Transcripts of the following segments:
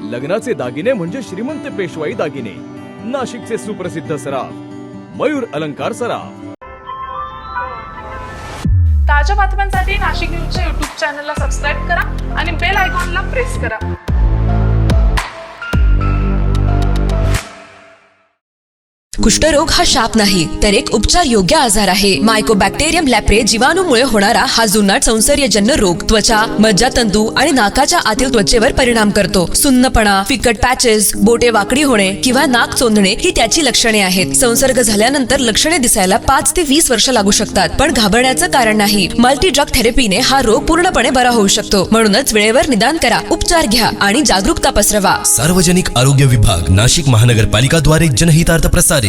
लग्नाचे दागिने म्हणजे श्रीमंत पेशवाई दागिने, नाशिकचे सुप्रसिद्ध सराफ मयूर अलंकार सराफ। ताज्या बातम्यांसाठी नाशिक न्यूजच्या YouTube चॅनलला सबस्क्राईब करा आणि बेल आयकॉनला प्रेस करा। कुष्ठरोग हा शाप नाही तर एक उपचार योग्य आजार आहे। मायकोबॅक्टेरियम लॅप्रे जीवाणूमुळे होणारा हा जुनाट संसर्गजन्य रोग त्वचा, मज्जातंतू आणि नाकाच्या आतील त्वचेवर परिणाम करतो। सुन्नपणा, फिकट पॅचेस, बोटे वाकडी होणे किंवा नाक चोंदणे ही त्याची लक्षणे आहेत। संसर्ग झाल्यानंतर लक्षणे दिसायला 5 ते 20 वर्ष लागू शकतात, पण घाबरण्याचं कारण नाही। मल्टी ड्रग थेरपीने हा रोग पूर्णपणे बरा होऊ शकतो। म्हणूनच वेळेवर निदान करा, उपचार घ्या आणि जागरूकता पसरवा। सार्वजनिक आरोग्य विभाग, नाशिक महानगरपालिका द्वारे जनहितार्थ प्रसारित।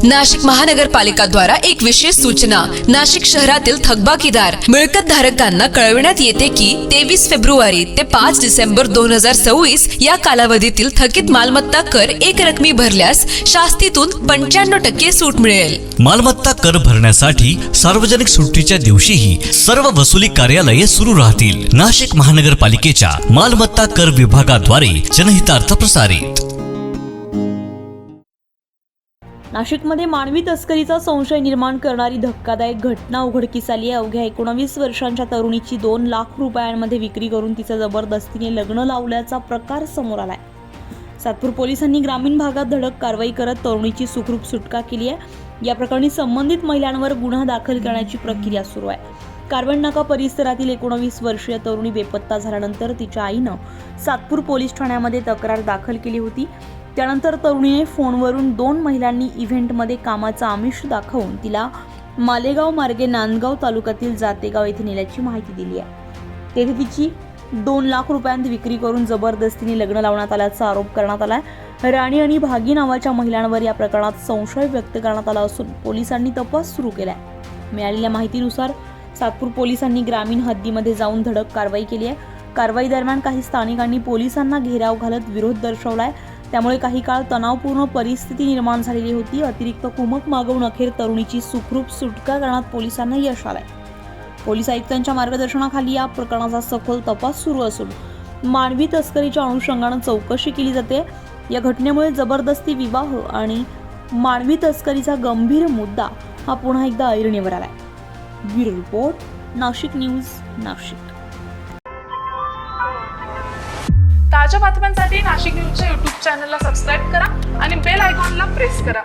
नाशिक महानगरपालिका द्वारा एक विशेष सूचना। नाशिक शहरातील थकबाकीदार मिळकत धारकांना कळविण्यात येते की 23 फेब्रुवारी ते 5 डिसेंबर 2024 या कालावधीतील थकीत मालमत्ता कर एक रकमी भरल्यास शास्तीतून 95% सूट मिळेल। मालमत्ता कर भरण्यासाठी सार्वजनिक सुट्टीच्या दिवशीही सर्व वसुली कार्यालये सुरू राहतील। नाशिक महानगरपालिकेच्या मालमत्ता कर विभागाद्वारे जनहितार्थ प्रसारित। नाशिकमध्ये मानवी तस्करीचा संशय निर्माण करणारी धक्कादायक घटना उघडकीस आली आहे। अवघ्या 19 वर्षांच्या तरुणीची 2 लाख रुपयांमध्ये विक्री करून तिचं जबरदस्तीने लग्न लावल्याचा प्रकार समोर आलाय। सातपूर पोलिसांनी ग्रामीण भागात धडक कारवाई करत तरुणीची सुखरूप सुटका केली आहे। या प्रकरणी संबंधित महिलांवर गुन्हा दाखल करण्याची प्रक्रिया सुरू आहे। कारवण नाका परिसरातील 19 वर्षीय तरुणी बेपत्ता झाल्यानंतर तिच्या आईनं सातपूर पोलीस ठाण्यामध्ये तक्रार दाखल केली होती। त्यानंतर तरुणीने फोनवरून 2 महिलांनी इव्हेंटमध्ये कामाचा आमिष दाखवून तिला मालेगाव मार्गे नांदगाव तालुक्यातील जातेगाव येथे नेल्याची माहिती दिली आहे। तेथे तिची 2 लाख रुपयांत विक्री करून जबरदस्तीने लग्न लावण्यात आल्याचा आरोप करण्यात आला आहे। राणी आणि भागी नावाच्या महिलांवर या प्रकरणात संशय व्यक्त करण्यात आला असून पोलिसांनी तपास सुरू केलाय। मिळालेल्या माहितीनुसार सातपूर पोलिसांनी ग्रामीण हद्दीमध्ये जाऊन धडक कारवाई केली आहे। कारवाई दरम्यान काही स्थानिकांनी पोलिसांना घेराव घालत विरोध दर्शवलाय, त्यामुळे काही काळ तणावपूर्ण परिस्थिती निर्माण झालेली होती। अतिरिक्त कुमक मागवून अखेर तरुणीची सुखरूप सुटका करण्यात पोलिसांना यश आलंय। पोलीस आयुक्तांच्या मार्गदर्शनाखाली या प्रकरणाचा सखोल तपास सुरू असून मानवी तस्करीच्या अनुषंगाने चौकशी केली जाते। या घटनेमुळे जबरदस्ती विवाह आणि मानवी तस्करीचा गंभीर मुद्दा हा पुन्हा एकदा ऐरणीवर आलाय। Bureau report, Nashik news, Nashik. ताज्या बातम्यांसाठी नाशिक न्यूजच्या YouTube चॅनलला सबस्क्राईब करा आणि बेल आयकॉनला प्रेस करा।